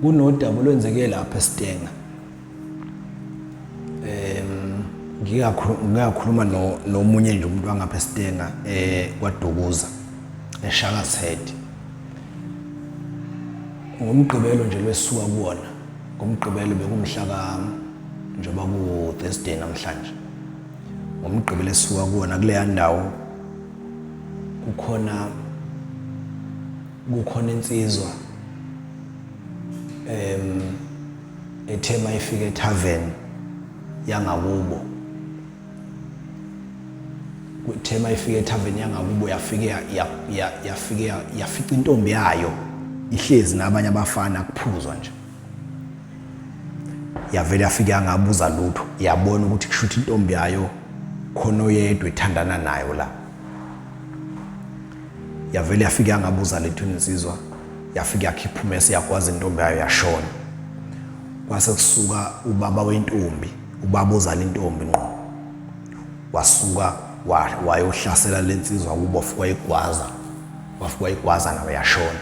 kunodaba olwenzeke lapha eStenga. Ngiyakhuluma nomunye nje umuntu wangapha eStenga kwaDukuza eShaka's Head. Ngomgqibelo nje lwesuka kuwona. Ngomgqibelo bekumhla njengoba ku Thursday namhlanje. Ngomgqibelo esuka kuwona kule ndawo kukhona insizwa ethema ifike eTavern yangakubo. Kuthema ifike eTavern yangakubo yafica intombi yayo ihlezi nabanye abafana kuphuzwa nje. Yavela yafika yangabuza lutho, yabona ukuthi kushuthi intombi yayo khona oyedwa ethandana nayo la. Yavela yafika yangabuza lethu insizwa, yafika yakhipha umese yakwazi intombi yayo yashona. Kwase kusuka ubaba wentombi, ubaba ozala intombi ngqo. Wasuka wayohlasela lensizwa kubo wafika igwaza. Wafika igwaza nawe yashona.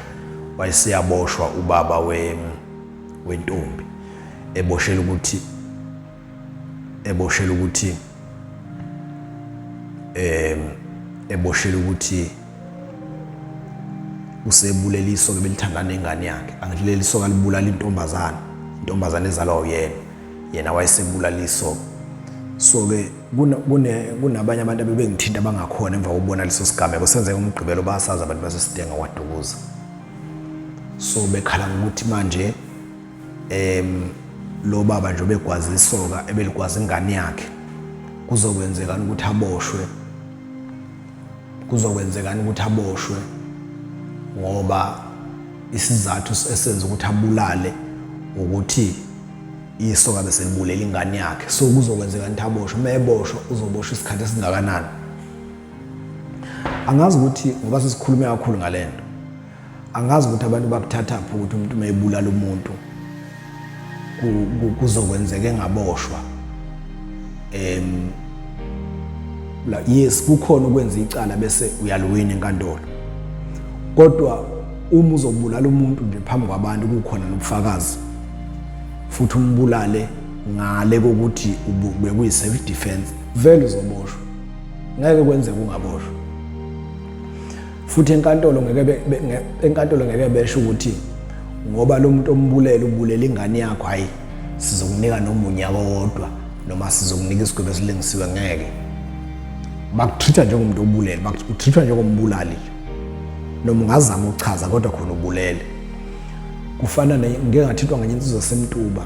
Wayesiyaboshwa ubaba wentombi. Eboshela ukuthi usebuleliso ke belithandana nengane yakhe. Angithi leliso kalibulala intombazana ezalwa yena wayesebulaliso. So ke kunabanye abantu abebengithinta abangakhona emva kokubona leso sigameko senzeka umgqibelo basaza abantu baseStenga kwaDukuza. So bekhala ukuthi manje lo baba nje begwaza isoka ebeligwaza ingane yakhe kuzokwenzekani ukuthi aboshwe ngoba isizathu esenza ukuthi abulale ukuthi isoka bese libulela ingane yakhe. So kuzokwenzekani ukuthi aboshwe, mayeboshwa uzoboshwa isikhathi esingakanani. Angazi ukuthi ngoba sesikhulume kakhulu ngalento, angazi ukuthi abantu bakuthatha phi ukuthi umuntu mayebulala umuntu kuzokwenzeka engaboshwa. Yes, kukhona ukwenza icala bese uyalwina enkantolo. Kodwa uma uzobulala umuntu nje phambi kwabantu kukhona nobufakazi futhi umbulale ngale kokuthi bekuyi self defense, vele uzoboshwa. Ngeke kwenzeke ungaboshwa. Futhi enkantolo ngeke besho ukuthi ngoba lo muntu ombulela ubulela ingane yakho, hayi sizokunika noma unyaka owodwa noma sizokunika isigwebo esilengisiwe. Ngeke bakutreata njengomuntu obulela, bakutreata njengombulali. Noma ungazama ukuchaza kodwa khona ubulele. Kufana ngeke ngathithwa ngenye insizwa semtuba.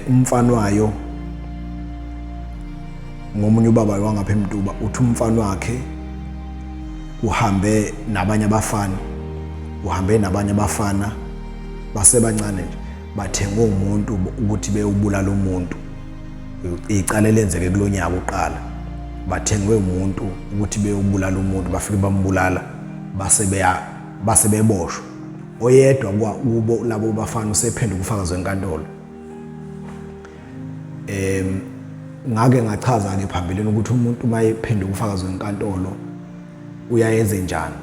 Umfana wayo ngomunye ubaba wangapha eMtuba uthi umfana wakhe uhambe nabanye abafana basebancane nje bathenga umuntu ukuthi beyobulala umuntu. Icala lenzeke kulonyaka uqala. Bathengwe umuntu ukuthi beyobulala umuntu, bafike bambulala base beboshwa. Oyedwa kubo labo bafana usephenduka ufakazi wenkantolo. Ngake ngachaza ke phambilini ukuthi umuntu mayephenduka ufakazi wenkantolo uyayenza njani.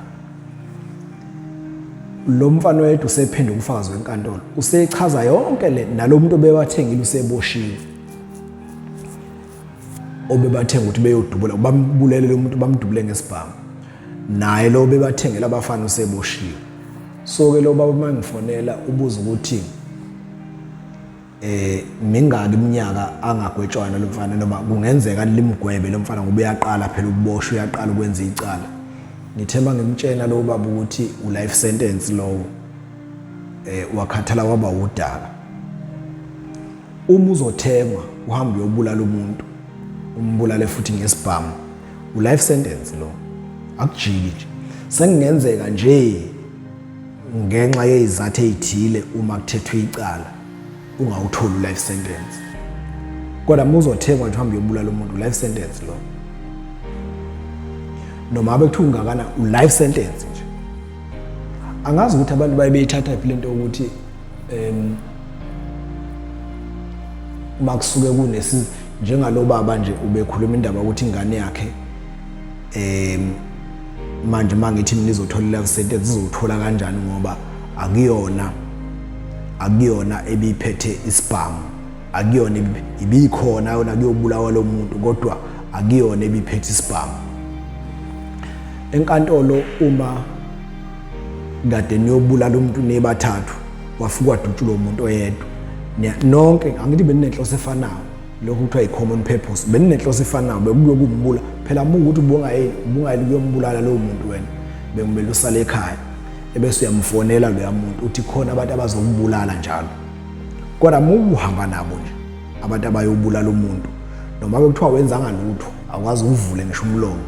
Lo mfana wethu usephenduka ufakazi wenkantolo, usechaza yonke le nalo muntu obewathengile useboshiwe. Obebathenga ukuthi beyodubula bambulele lo muntu bamdubule ngesibhamu. Naye lo bebathengela abafana useboshiwe. So ke lo baba mangifonela ubuza ukuthi mingaki iminyaka angagwetshwana lo mfana noma kungenzeka limgwebe lo mfana ngoba uyaqala phela ukuboshwa, uyaqala ukwenza icala. Ngithemba ngimtshela lo baba ukuthi u-life sentence lo wakhathala kwaba udaka. Uma uzothengwa uhambe uyobulala umuntu, umbulale futhi ngesibhamu, u-life sentence lo akujiki nje. Sengenzeka nje ngenxa yezizathu ezithile uma kuthethwe icala ungawutholi u-life sentence. Kodwa uma uzothengwa nje uhambe uyobulala umuntu, u-life sentence lo. Noma abe kuthiwa ungakana u-life sentence nje. Angazi ukuthi abantu bayibeyithatha phi lento ukuthi makusuke kunesi njengalo baba nje ubekhuluma indaba ukuthi ingane yakhe manje mangithi mina izothola i-life sentence izothola kanjani ngoba akuyona akuyona ebiphethe isibhamu, akuyona ibikhona yona kuyobulawa lo muntu kodwa akuyona ebiphethe isibhamu. Enkantolo uma kade niyobulala umuntu nebathathu wafika wadutshula umuntu oyedwa nonke angithi beninenhloso efanayo lokho kuthiwa i-common purpose beninenhloso efanayo bekuyokumbula phela ukuthi ubungayeli kuyombulala lo muntu wena bekumele usale ekhaya ebese uyamfonela lo muntu uthi khona abantu abazokubulala njalo kodwa uhamba nabo nje abantu abayobulala umuntu noma bekuthiwa wenza ngalutho akwazi ukuvule ngisho umlomo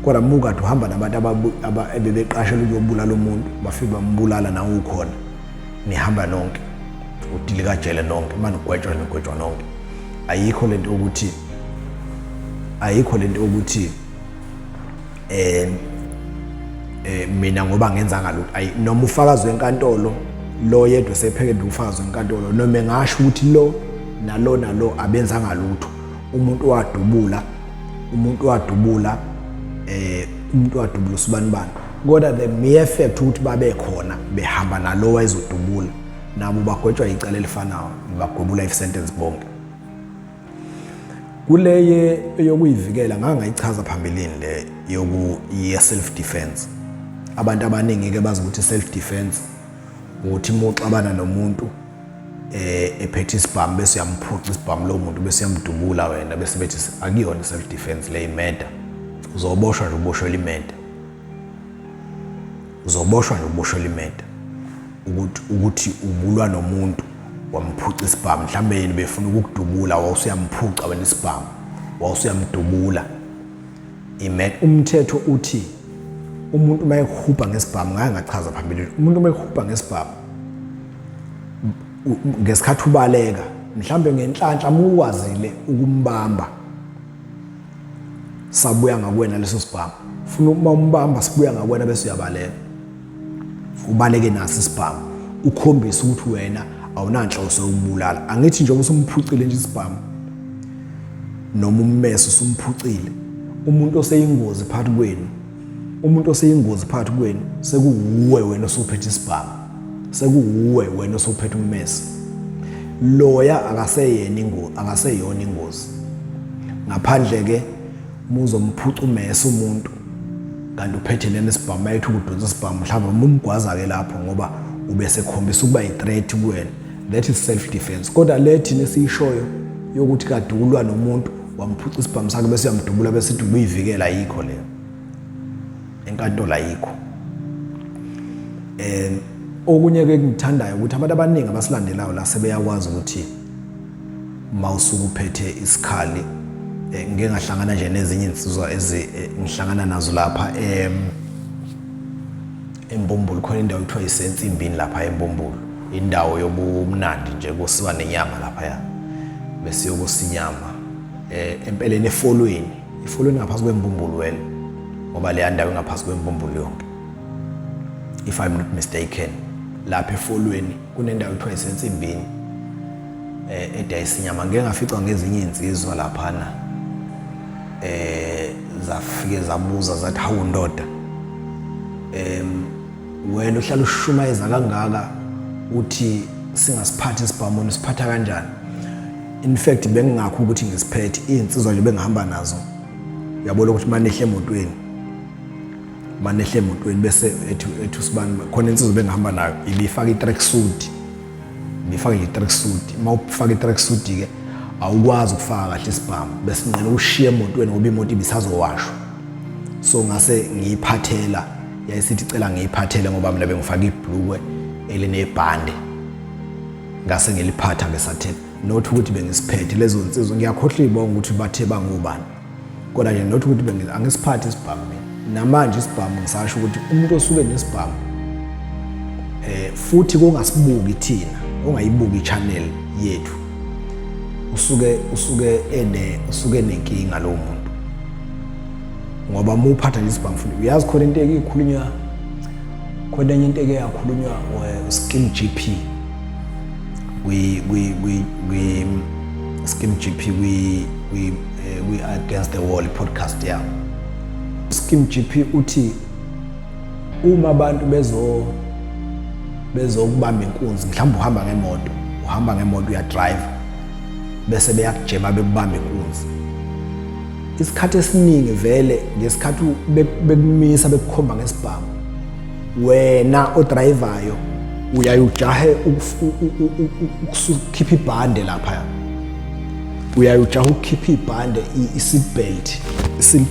kodwa kade uhamba nabantu abebeqashelwe ukuyobulala umuntu bafika bambulala nawe ukhona nihamba nonke udile kajele nonke manje ugwetshwa nonke ayikho lento ukuthi mina ngoba ngenza ngalutho noma ufakazi wenkantolo lo yedwa sephekede ufakazi wenkantolo noma engasho ukuthi lo nalo abenza ngalutho umuntu wadubula usibanibani kodwa the mere fact ukuthi babe khona behamba nalo wayezodubula nabo bagwetshwa icala elifanayo bagobula i-sentence bonke. Kuleye yokuyivikela ngangayichaza phambilini le ye self defense. Abantu abaningi ke bazi ukuthi self defense ukuthi muxabana nomuntu ephethe isibhamu bese uyamphuca isibhamu lo muntu bese uyamdubula wena bese bethi akuyona self defense le imeda. Uzoboshwa nje uboshelwe imeda. Uzoboshwa nje uboshelwe imeda. Ukuthi ubulwa nomuntu wamphuca isibhamu mhlambe yini befuna ukukudubula wawusuyamphuca wena isibhamu wawusuyamdubula imeda. Umthetho uthi umuntu mayekuhupa ngesibhamu ngachaza phambili umuntu mayekuhupa ngesibhamu ngesikhathi ubaleka mhlambe ngenhlanhla muwazile ukumbamba sabuya ngakwena leso sibhamu ufuna uma umbamba sibuya ngakwena bese uyabaleka ubaleke naso isibhamu ukhombisa ukuthi wena awunanhloso yokubulala angithi nje usumphucile nje isibhamu noma ummese usumphucile umuntu oseyingozi phakathi kwenu sekuwuwe wena osuphethe isibhamu sekuwuwe wena osuphethe ummese loya akaseyona ingozi ngaphandle ke muzomphuca ummese umuntu kanti uphethe lena isibhamu mayithi ukudonsa isibhamu mhlawumbe umgwaza ke lapho ngoba ubese khombisa ukuba i-threat kuwena that is self defense kodwa lethi nesiyishoyo yokuthi kadulwa nomuntu wamphuca isibhamu sakhe bese uyamdubula bese ithi ubuyivikela ayikho leyo enkantolo ayikho. Okunye ke ngithandayo ukuthi abantu abaningi abasilandelayo la sebeyakwazi ukuthi mawusuku uphethe isikhali ngeke ngahlangana nje nezinye insizwa ngihlangana nazo lapha eMbombulu khona indawo ekuthiwa isentsimbini lapha eMbombulu indawo yobumnandi nje kusiwa nenyama lapha ya bese yokusinyama empeleni efolweni ngaphansi kweMbombulu wena ngoba le ndawo ngaphansi kweMbombulu yonke if I'm not mistaken lapha efolweni kunendawo ekuthiwa isentsimbini edayisinyama ngeke ngafica ngezinye insizwa laphana zafike zabuza zathi hawu ndoda wena uhlala ushumayeza kangaka uthi singasiphathi isibhamu siphatha kanjani in fact bengingakho ukuthi ngisiphethe insizwa nje bengihamba nazo uyabona ukuthi manehle emotweni bese ethi usibani khona insizwa bengihamba nayo ibifaka i-tracksuit mawufaka i-tracksuit ke awukwazi ukufaka kahle isibhamu bese ngicela ushiye emotweni ngoba imoto ibisazowashwa so ngase ngiyiphathela yayisithi cela ngiyiphathele ngoba mina bengifaka ibhlukwe elinebhande ngase ngiliphatha ngesathela not ukuthi bengisiphethe lezo insizwa ngiyakhohlwa ibonga ukuthi bathe bangubani kodwa nje not ukuthi angisiphathe isibhamu namanje isibhamu ngisasho ukuthi umuntu osuke nesibhamu futhi kungasibuki thina ungayibuki i-channel yethu usuke nenkinga lo muntu ngoba muphatha isibhamu futhi uyazi khona into eyikhulunywa khona enye into eyakhulunywa Skim GP we Skim GP we against the wall podcast yabo Skim GP uthi uma abantu bezokubamba inkunzi, mhlawumbe uhamba ngemoto uyadrive bese beyakujema bekubamba inkunzi. Isikhathi esiningi vele ngesikhathi bekumisa bekukhomba ngesibhamu, wena odrivayo uyajujahe ukukhipha ibhande lapha, uyajujaha ukukhipha ibhande i-seat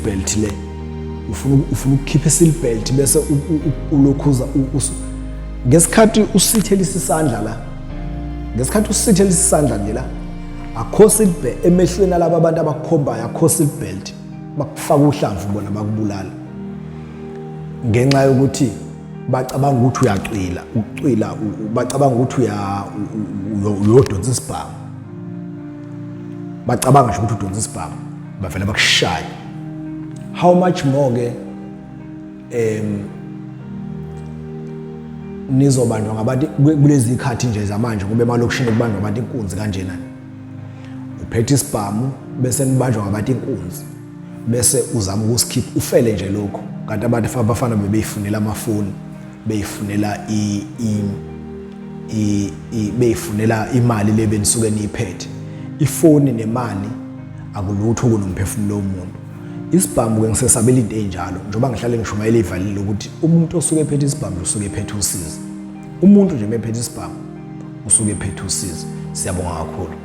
belt le, ufuna ukukhipha i-seat belt bese ulokhuza ngesikhathi usithelisa isandla nje la akho seat belt emehlweni alabo abantu abakukhombayo, akho seat belt, bakufaka uhlamvu bona bakubulala ngenxa yokuthi bacabanga ukuthi ucwila, bacabanga ukuthi uyodonsa isibhamu, bacabanga nje ukuthi udonsa isibhamu bavela bakushaya. How much more ke nizobanjwa ngabantu kulezi ikhathi nje zamanje, kube emalokishini kubanjwa abantu inkunzi kanjena, uphethe isibhamu bese nibanjwa ngabantu inkunzi bese uzama ukusikhipha ufele nje lokho. Kanti abantu abafana bebeyifunela amafoni, beyifunela imali le benisuke niyiphethe. Ifoni nemali akulutho kunomphefumulo womuntu. Isibhamu ke ngisesabela into enjalo njengoba ngihlale ngishumayela ivalile ukuthi umuntu osuke ephethe isibhamu usuke ephethe usizo. Umuntu nje mephethe isibhamu usuke ephethe usizo. Siyabonga kakhulu.